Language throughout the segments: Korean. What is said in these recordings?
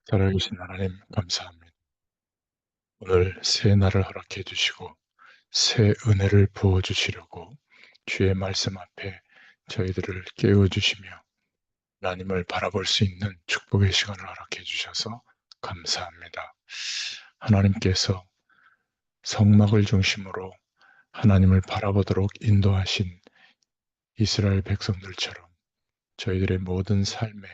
살아계신 하나님 감사합니다. 오늘 새 날을 허락해 주시고 새 은혜를 부어 주시려고 주의 말씀 앞에 저희들을 깨워 주시며 하나님을 바라볼 수 있는 축복의 시간을 허락해 주셔서 감사합니다. 하나님께서 성막을 중심으로 하나님을 바라보도록 인도하신 이스라엘 백성들처럼 저희들의 모든 삶에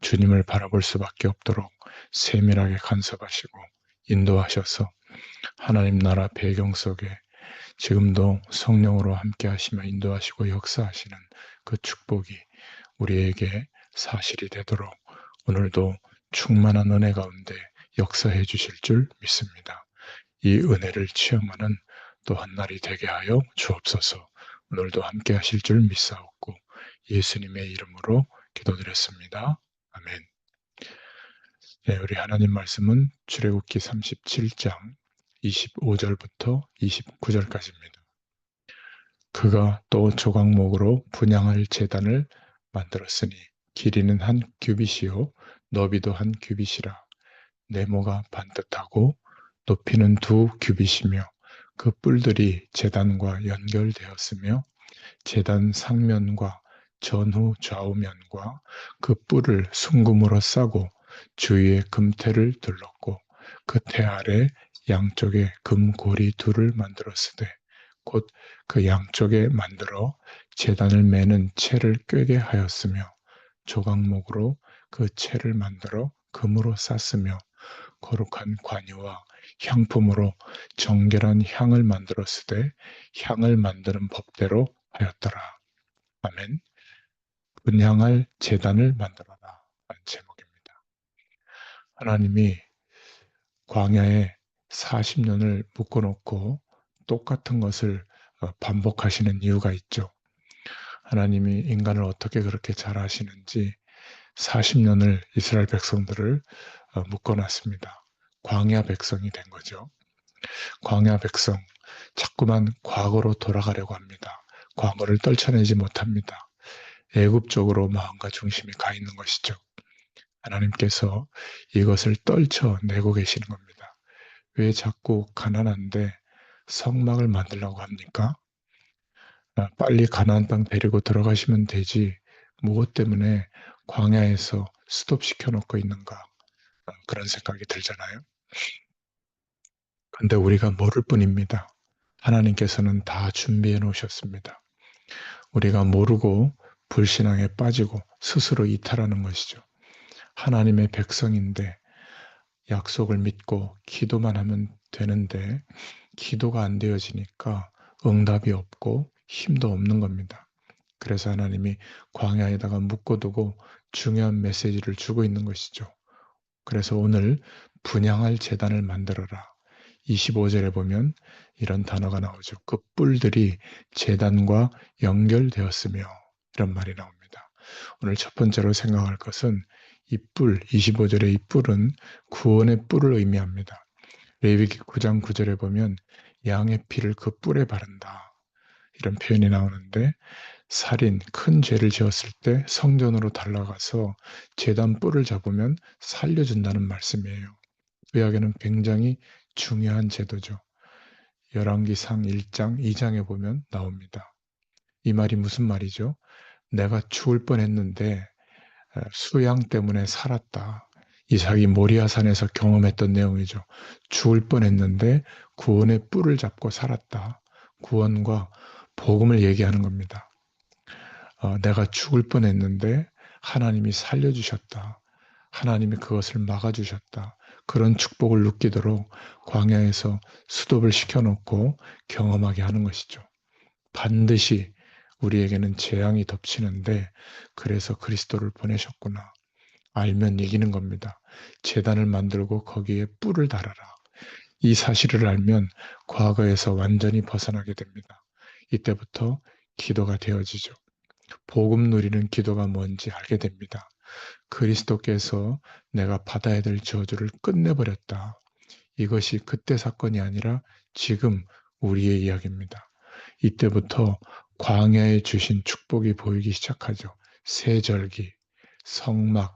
주님을 바라볼 수밖에 없도록 세밀하게 간섭하시고 인도하셔서 하나님 나라 배경 속에 지금도 성령으로 함께 하시며 인도하시고 역사하시는 그 축복이 우리에게 사실이 되도록 오늘도 충만한 은혜 가운데 역사해 주실 줄 믿습니다. 이 은혜를 체험하는 또 한 날이 되게 하여 주옵소서. 오늘도 함께 하실 줄 믿사옵고 예수님의 이름으로 기도드렸습니다. 아멘. 네, 우리 하나님 말씀은 출애굽기 37장 25절부터 29절까지입니다. 그가 또 조각목으로 분향할 제단을 만들었으니 길이는 한 규빗이요 너비도 한 규빗이라 네모가 반듯하고 높이는 두 규빗이며 그 뿔들이 제단과 연결되었으며 제단 상면과 전후 좌우면과 그 뿔을 순금으로 싸고 주위에 금테를 둘렀고 그 테 아래 양쪽에 금고리 둘을 만들었으되 곧 그 양쪽에 만들어 제단을 매는 채를 꿰게 하였으며 조각목으로 그 채를 만들어 금으로 쌌으며 거룩한 관유와 향품으로 정결한 향을 만들었으되 향을 만드는 법대로 하였더라. 아멘. 분향할 제단을 만들어라. 라는 제목입니다. 하나님이 광야에 40년을 묶어놓고 똑같은 것을 반복하시는 이유가 있죠. 하나님이 인간을 어떻게 그렇게 잘 아시는지 40년을 이스라엘 백성들을 묶어놨습니다. 광야 백성이 된 거죠. 광야 백성, 자꾸만 과거로 돌아가려고 합니다. 과거를 떨쳐내지 못합니다. 애굽적으로 마음과 중심이 가 있는 것이죠. 하나님께서 이것을 떨쳐내고 계시는 겁니다. 왜 자꾸 가난한데 성막을 만들려고 합니까? 빨리 가나안 땅 데리고 들어가시면 되지. 무엇 때문에 광야에서 스톱시켜 놓고 있는가? 그런 생각이 들잖아요. 근데 우리가 모를 뿐입니다. 하나님께서는 다 준비해 놓으셨습니다. 우리가 모르고 불신앙에 빠지고 스스로 이탈하는 것이죠. 하나님의 백성인데 약속을 믿고 기도만 하면 되는데 기도가 안 되어지니까 응답이 없고 힘도 없는 겁니다. 그래서 하나님이 광야에다가 묶어두고 중요한 메시지를 주고 있는 것이죠. 그래서 오늘 분향할 제단을 만들어라. 25절에 보면 이런 단어가 나오죠. 그 뿔들이 제단과 연결되었으며 이런 말이 나옵니다. 오늘 첫 번째로 생각할 것은 이 뿔, 25절의 이 뿔은 구원의 뿔을 의미합니다. 레위기 9장 9절에 보면 양의 피를 그 뿔에 바른다. 이런 표현이 나오는데 살인, 큰 죄를 지었을 때 성전으로 달려가서 제단 뿔을 잡으면 살려준다는 말씀이에요. 구약에는 굉장히 중요한 제도죠. 열왕기상 1장, 2장에 보면 나옵니다. 이 말이 무슨 말이죠? 내가 죽을 뻔했는데 수양 때문에 살았다. 이삭이 모리아산에서 경험했던 내용이죠. 죽을 뻔했는데 구원의 뿔을 잡고 살았다. 구원과 복음을 얘기하는 겁니다. 내가 죽을 뻔했는데 하나님이 살려주셨다. 하나님이 그것을 막아주셨다. 그런 축복을 느끼도록 광야에서 수도를 시켜놓고 경험하게 하는 것이죠. 반드시 우리에게는 재앙이 덮치는데 그래서 그리스도를 보내셨구나. 알면 이기는 겁니다. 제단을 만들고 거기에 뿔을 달아라. 이 사실을 알면 과거에서 완전히 벗어나게 됩니다. 이때부터 기도가 되어지죠. 복음 누리는 기도가 뭔지 알게 됩니다. 그리스도께서 내가 받아야 될 저주를 끝내버렸다. 이것이 그때 사건이 아니라 지금 우리의 이야기입니다. 이때부터 광야에 주신 축복이 보이기 시작하죠. 세절기, 성막,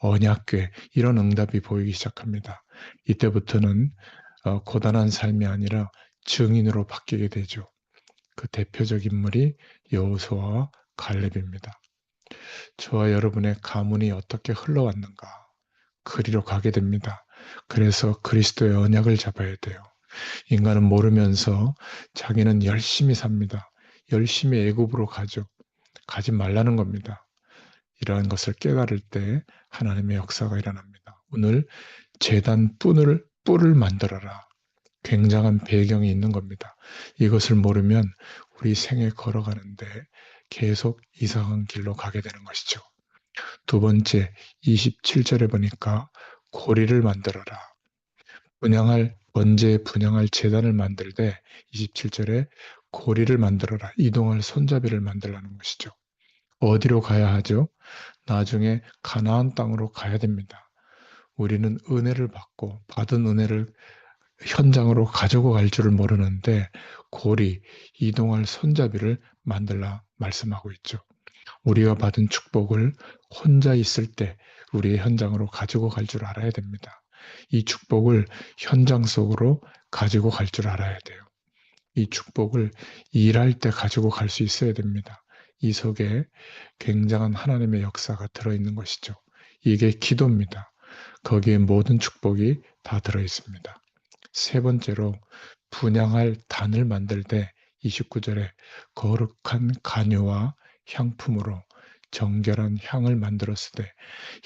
언약궤 이런 응답이 보이기 시작합니다. 이때부터는 고단한 삶이 아니라 증인으로 바뀌게 되죠. 그 대표적 인물이 여호수아와 갈렙입니다. 저와 여러분의 가문이 어떻게 흘러왔는가 그리로 가게 됩니다. 그래서 그리스도의 언약을 잡아야 돼요. 인간은 모르면서 자기는 열심히 삽니다. 열심히 애굽으로 가죠. 가지 말라는 겁니다. 이러한 것을 깨달을 때 하나님의 역사가 일어납니다. 오늘 제단 뿔을 만들어라. 굉장한 배경이 있는 겁니다. 이것을 모르면 우리 생에 걸어가는데 계속 이상한 길로 가게 되는 것이죠. 두 번째, 27절에 보니까 고리를 만들어라. 번제에 분향할 제단을 만들 때 27절에 고리를 만들어라. 이동할 손잡이를 만들라는 것이죠. 어디로 가야 하죠? 나중에 가나안 땅으로 가야 됩니다. 우리는 은혜를 받고 받은 은혜를 현장으로 가지고 갈 줄을 모르는데 고리, 이동할 손잡이를 만들라 말씀하고 있죠. 우리가 받은 축복을 혼자 있을 때 우리의 현장으로 가지고 갈 줄 알아야 됩니다. 이 축복을 현장 속으로 가지고 갈 줄 알아야 돼요. 이 축복을 일할 때 가지고 갈 수 있어야 됩니다. 이 속에 굉장한 하나님의 역사가 들어있는 것이죠. 이게 기도입니다. 거기에 모든 축복이 다 들어있습니다. 세 번째로 분향할 단을 만들 때 29절에 거룩한 간유와 향품으로 정결한 향을 만들었을 때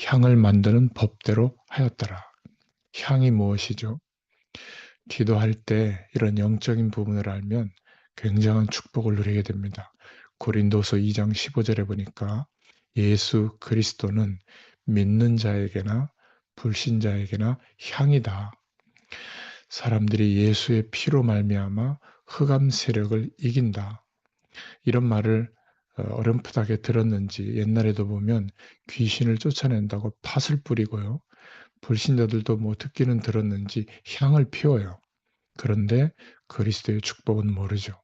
향을 만드는 법대로 하였더라. 향이 무엇이죠? 기도할 때 이런 영적인 부분을 알면 굉장한 축복을 누리게 됩니다. 고린도서 2장 15절에 보니까 예수 그리스도는 믿는 자에게나 불신자에게나 향이다. 사람들이 예수의 피로 말미암아 흑암 세력을 이긴다. 이런 말을 어렴풋하게 들었는지 옛날에도 보면 귀신을 쫓아낸다고 팥을 뿌리고요. 불신자들도 뭐 듣기는 들었는지 향을 피워요. 그런데 그리스도의 축복은 모르죠.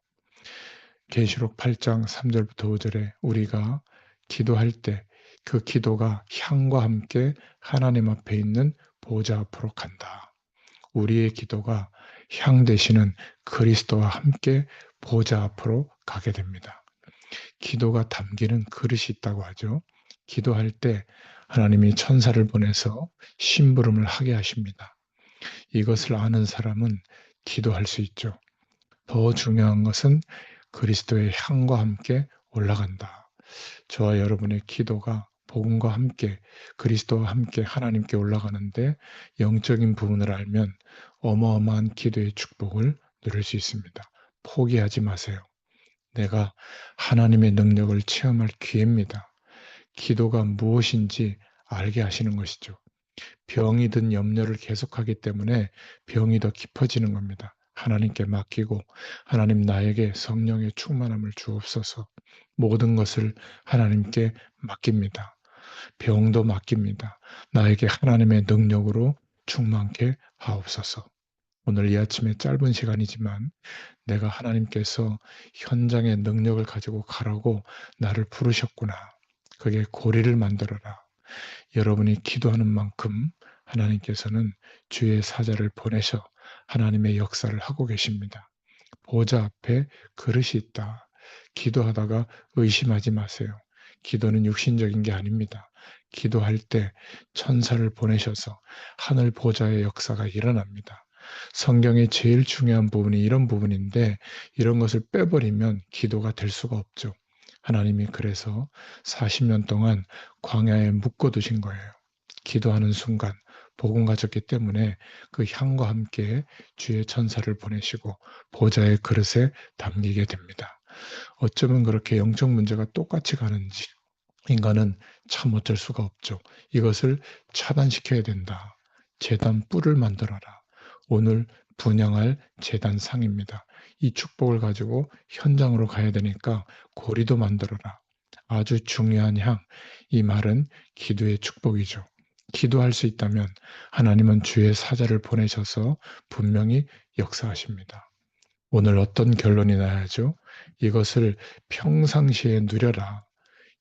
계시록 8장 3절부터 5절에 우리가 기도할 때 그 기도가 향과 함께 하나님 앞에 있는 보좌 앞으로 간다. 우리의 기도가 향 되시는 그리스도와 함께 보좌 앞으로 가게 됩니다. 기도가 담기는 그릇이 있다고 하죠. 기도할 때 하나님이 천사를 보내서 심부름을 하게 하십니다. 이것을 아는 사람은 기도할 수 있죠. 더 중요한 것은 그리스도의 향과 함께 올라간다. 저와 여러분의 기도가 복음과 함께 그리스도와 함께 하나님께 올라가는데 영적인 부분을 알면 어마어마한 기도의 축복을 누릴 수 있습니다. 포기하지 마세요. 내가 하나님의 능력을 체험할 기회입니다. 기도가 무엇인지 알게 하시는 것이죠. 병이 든 염려를 계속하기 때문에 병이 더 깊어지는 겁니다. 하나님께 맡기고 하나님 나에게 성령의 충만함을 주옵소서. 모든 것을 하나님께 맡깁니다. 병도 맡깁니다. 나에게 하나님의 능력으로 충만케 하옵소서. 오늘 이 아침에 짧은 시간이지만 내가 하나님께서 현장의 능력을 가지고 가라고 나를 부르셨구나. 그게 고리를 만들어라. 여러분이 기도하는 만큼 하나님께서는 주의 사자를 보내셔 하나님의 역사를 하고 계십니다. 보좌 앞에 그릇이 있다. 기도하다가 의심하지 마세요. 기도는 육신적인 게 아닙니다. 기도할 때 천사를 보내셔서 하늘 보좌의 역사가 일어납니다. 성경의 제일 중요한 부분이 이런 부분인데 이런 것을 빼버리면 기도가 될 수가 없죠. 하나님이 그래서 40년 동안 광야에 묶어두신 거예요. 기도하는 순간 복음 가졌기 때문에 그 향과 함께 주의 천사를 보내시고 보좌의 그릇에 담기게 됩니다. 어쩌면 그렇게 영적 문제가 똑같이 가는지 인간은 참 어쩔 수가 없죠. 이것을 차단시켜야 된다. 제단 뿔을 만들어라. 오늘 분양할 제단 상입니다. 이 축복을 가지고 현장으로 가야 되니까 고리도 만들어라. 아주 중요한 향. 이 말은 기도의 축복이죠. 기도할 수 있다면 하나님은 주의 사자를 보내셔서 분명히 역사하십니다. 오늘 어떤 결론이 나야죠? 이것을 평상시에 누려라.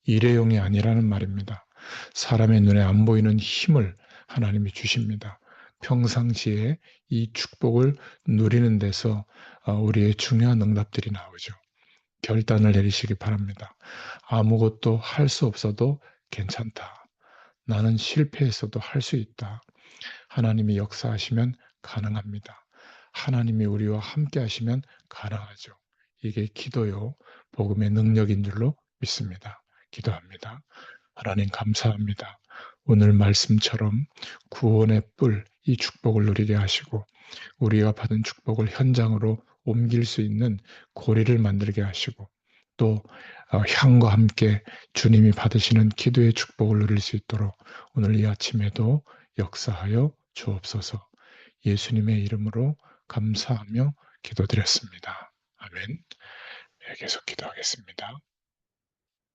일회용이 아니라는 말입니다. 사람의 눈에 안 보이는 힘을 하나님이 주십니다. 평상시에 이 축복을 누리는 데서 우리의 중요한 응답들이 나오죠. 결단을 내리시기 바랍니다. 아무것도 할 수 없어도 괜찮다. 나는 실패했어도 할 수 있다. 하나님이 역사하시면 가능합니다. 하나님이 우리와 함께 하시면 가능하죠. 이게 기도요, 복음의 능력인 줄로 믿습니다. 기도합니다. 하나님 감사합니다. 오늘 말씀처럼 구원의 뿔, 이 축복을 누리게 하시고 우리가 받은 축복을 현장으로 옮길 수 있는 고리를 만들게 하시고 또 향과 함께 주님이 받으시는 기도의 축복을 누릴 수 있도록 오늘 이 아침에도 역사하여 주옵소서. 예수님의 이름으로 감사하며 기도드렸습니다. 아멘. 네, 계속 기도하겠습니다.